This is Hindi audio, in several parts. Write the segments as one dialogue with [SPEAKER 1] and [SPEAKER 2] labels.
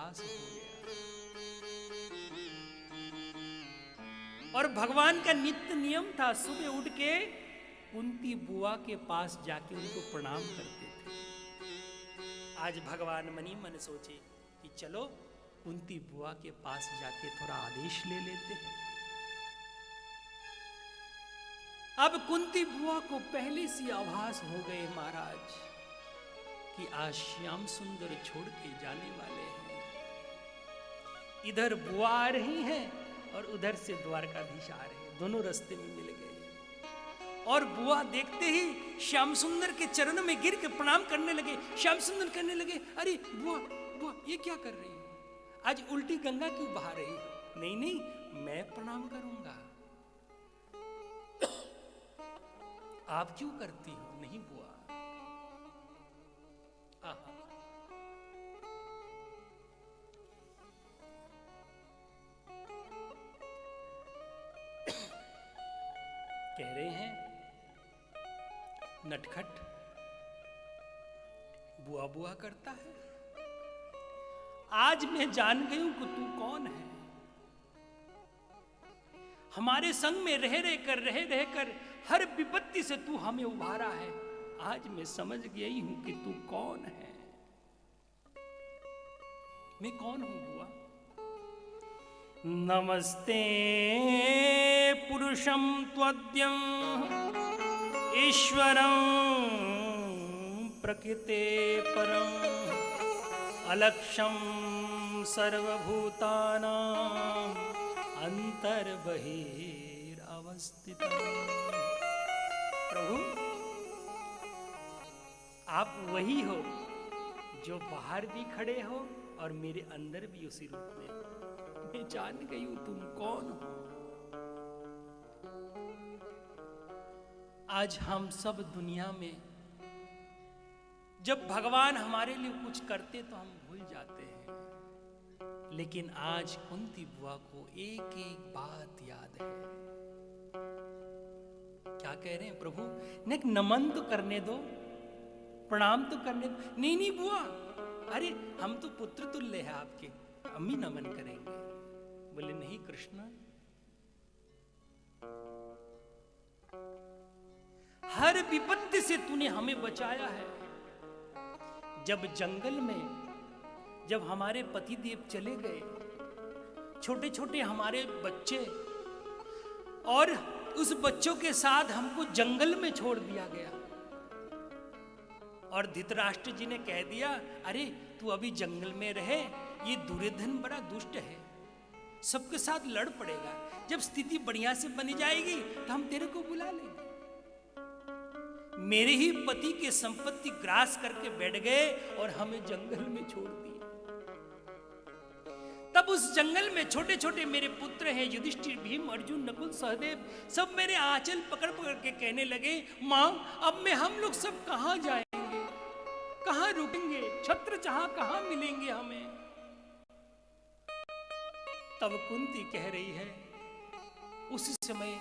[SPEAKER 1] उदास हो गया। और भगवान का नित्य नियम था सुबह उठ के कुंती बुआ के पास जाके उनको प्रणाम करते थे। आज भगवान मनी मन सोचे कि चलो कुंती बुआ के पास जाके थोड़ा आदेश ले लेते हैं। अब कुंती बुआ को पहले से आभास हो गए महाराज कि आज श्याम सुंदर छोड़ के जाने वाले हैं। इधर बुआ आ रही हैं और उधर से द्वारकाधीश आ रहे हैं, दोनों रास्ते में मिल गए। और बुआ देखते ही श्याम सुंदर के चरणों में गिर के प्रणाम करने लगे। श्याम सुंदर कहने लगे, अरे बुआ बुआ ये क्या कर रही हो? आज उल्टी गंगा क्यों बहा रही हो? नहीं नहीं मैं प्रणाम करूंगा। आप क्यों करती हो? नहीं बुआ। कह रहे हैं नटखट बुआ बुआ करता है। आज मैं जान गई हूं कि तू कौन है। हमारे संग में रह कर हर विपत्ति से तू हमें उबारा है। आज मैं समझ गई हूं कि तू कौन है। मैं कौन हूं बुआ? नमस्ते पुरुषं त्वद्यं ईश्वरं प्रकृते परं अलक्ष्यं सर्वभूतानां अंतर्बहिरवस्थितं। प्रभु आप वही हो जो बाहर भी खड़े हो और मेरे अंदर भी उसी रूप में हो। मैं जान गई हूं तुम कौन हो। आज हम सब दुनिया में जब भगवान हमारे लिए कुछ करते तो हम भूल जाते हैं, लेकिन आज कुंती बुआ को एक एक बात याद है। क्या कह रहे हैं प्रभु? ने नमन तो करने दो, प्रणाम तो करने दो। नहीं नहीं बुआ, अरे हम तो पुत्र तुल्य है आपके, हम ही नमन करेंगे। बोले नहीं कृष्ण, हर विपत्ति से तूने हमें बचाया है। जब जंगल में जब हमारे पतिदेव चले गए, छोटे छोटे हमारे बच्चे, और उस बच्चों के साथ हमको जंगल में छोड़ दिया गया, और धृतराष्ट्र जी ने कह दिया अरे तू अभी जंगल में रहे, ये दुर्योधन बड़ा दुष्ट है, सबके साथ लड़ पड़ेगा। जब स्थिति बढ़िया से बनी जाएगी तो हम तेरे को बुला लेंगे। मेरे ही पति के संपत्ति ग्रास करके बैठ गए और हमें जंगल में छोड़ दिए। तब उस जंगल में छोटे छोटे मेरे पुत्र हैं, युधिष्ठिर, भीम, अर्जुन, नकुल, सहदेव, सब मेरे आंचल पकड़ पकड़ के कहने लगे, मां अब में हम लोग सब कहां जाएंगे, कहां रुकेंगे, छत्र चाहा कहां मिलेंगे हमें। तब कुंती कह रही है, उस समय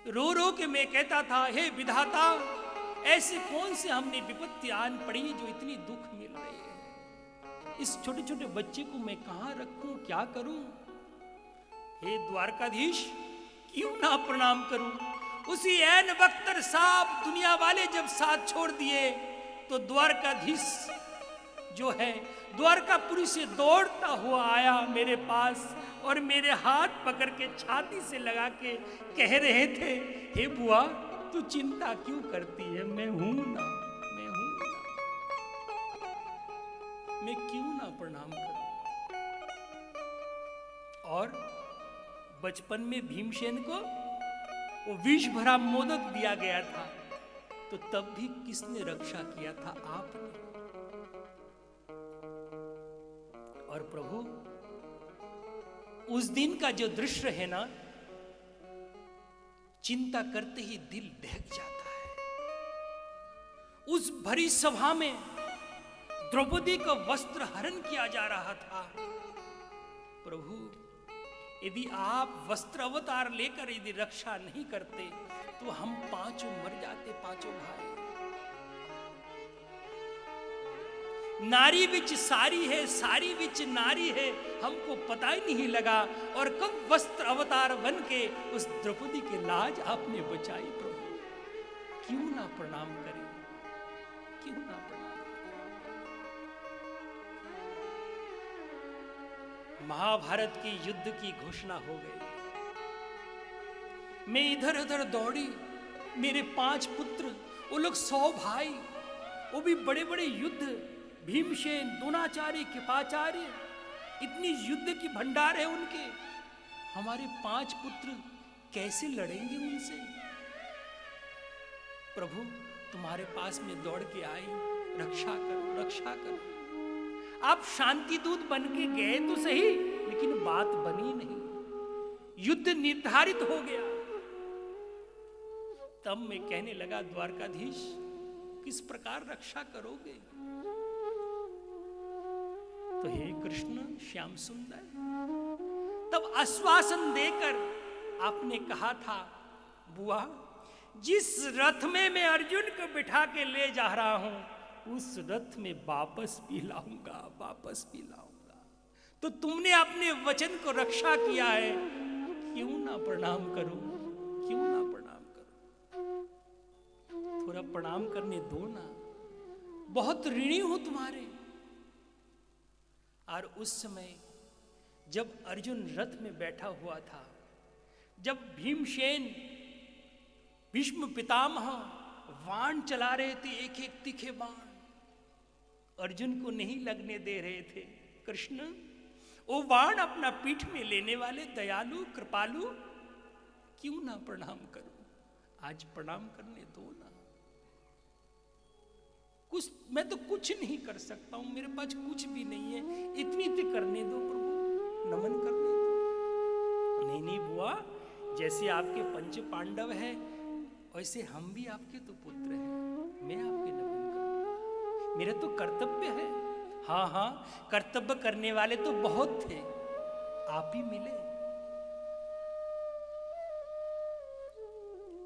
[SPEAKER 1] रो रो के मैं कहता था, हे विधाता, ऐसे कौन से हमने विपत्ति आन पड़ी जो इतनी दुख मिल रही है। इस छोटे छोटे बच्चे को मैं कहां रखूं, क्या करूं। हे द्वारकाधीश, क्यों ना प्रणाम करूं। उसी ऐन वक्त साहब दुनिया वाले जब साथ छोड़ दिए तो द्वारकाधीश जो है द्वारकापुरी से दौड़ता हुआ आया मेरे पास और मेरे हाथ पकड़ के छाती से लगा के कह रहे थे, हे बुआ तू चिंता क्यों करती है, मैं हूं ना, मैं हूं ना, मैं क्यों ना प्रणाम करूं। और बचपन में भीमसेन को वो विष भरा मोदक दिया गया था, तो तब भी किसने रक्षा किया था? आपने। और प्रभु उस दिन का जो दृश्य है ना, चिंता करते ही दिल दहक जाता है। उस भरी सभा में द्रौपदी का वस्त्र हरण किया जा रहा था। प्रभु यदि आप वस्त्र अवतार लेकर यदि रक्षा नहीं करते तो हम पांचों मर जाते, पांचों भाई। नारी विच सारी है, सारी विच नारी है, हमको पता ही नहीं लगा। और कब वस्त्र अवतार बन के उस द्रौपदी की लाज आपने बचाई प्रभु। क्यों ना प्रणाम करें, क्यों ना प्रणाम करें। महाभारत की युद्ध की घोषणा हो गई। मैं इधर उधर दौड़ी, मेरे 5 पुत्र, वो लोग 100 भाई, वो भी बड़े बड़े युद्ध, भीमसेन, द्रोणाचार्य, कृपाचार्य, इतनी युद्ध की भंडार है उनके। हमारे 5 पुत्र कैसे लड़ेंगे उनसे। प्रभु तुम्हारे पास में दौड़ के आई, रक्षा करो, रक्षा करो। आप शांति दूत बन के गए तो सही, लेकिन बात बनी नहीं, युद्ध निर्धारित हो गया। तब मैं कहने लगा, द्वारकाधीश किस प्रकार रक्षा करोगे। तो हे कृष्ण श्याम सुंदर, तब आश्वासन देकर आपने कहा था, बुआ जिस रथ में मैं अर्जुन को बिठा के ले जा रहा हूं, उस रथ में वापस भी लाऊंगा, वापस भी लाऊंगा। तो तुमने अपने वचन को रक्षा किया है, क्यों ना प्रणाम करूं, क्यों ना प्रणाम करूं। थोड़ा प्रणाम करने दो ना, बहुत ऋणी हूं तुम्हारे। और उस समय जब अर्जुन रथ में बैठा हुआ था, जब भीमसेन, भीष्म पितामह बाण चला रहे थे, एक एक तीखे बाण अर्जुन को नहीं लगने दे रहे थे। कृष्ण वो बाण अपना पीठ में लेने वाले दयालु कृपालु, क्यों ना प्रणाम करूं। आज प्रणाम करने दो ना। कुछ मैं तो कुछ नहीं कर सकता हूं, मेरे पास कुछ भी नहीं है, इतनी तो करने दो प्रभु, नमन करने दो। नहीं नहीं बुआ, जैसे आपके 5 पांडव है, वैसे हम भी आपके तो पुत्र हैं, मैं आपके नमन करूंगा, मेरा तो कर्तव्य है। हाँ हाँ, कर्तव्य करने वाले तो बहुत थे, आप ही मिले।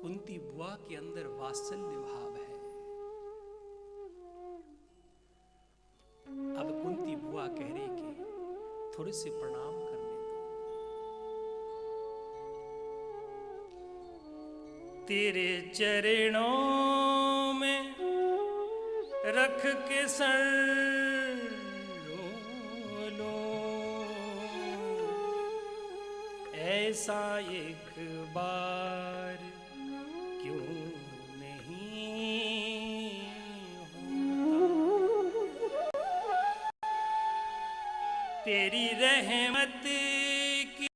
[SPEAKER 1] कुंती बुआ के अंदर वात्सल्य भाव है। अब कुंती बुआ कह रही कि थोड़े से प्रणाम करने दो। तेरे चरणों में रख के सर लो, ऐसा एक बार क्यों नहीं होता। तेरी रहमत की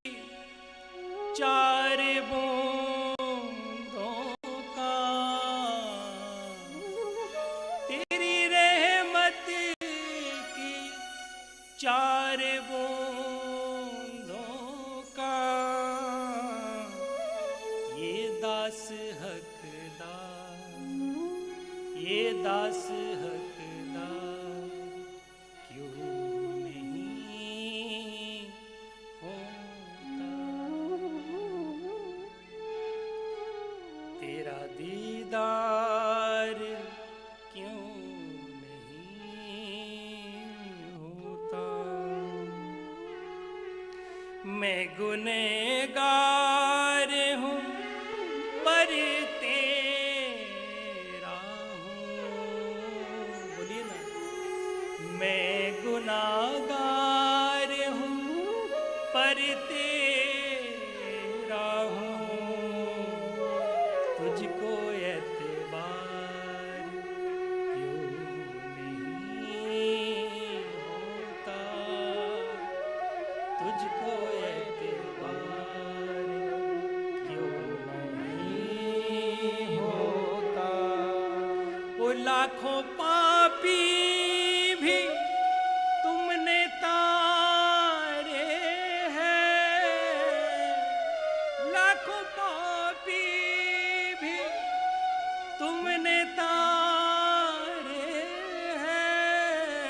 [SPEAKER 1] 4 बूंदों का, तेरी रहमत की 4 बूंदों का, ये दास हकदार, ये दास हकदार क्यों नहीं होता। तेरा दीदार क्यों नहीं होता। मैं गुनहगार हूँ पर तेरा हूँ, बोलिए ना। मैं गुनाहगार हूँ पर तेरा हूँ, तुझको एतबार क्यों नहीं होता, तुझको एतबार क्यों नहीं होता। वो लाखों पापी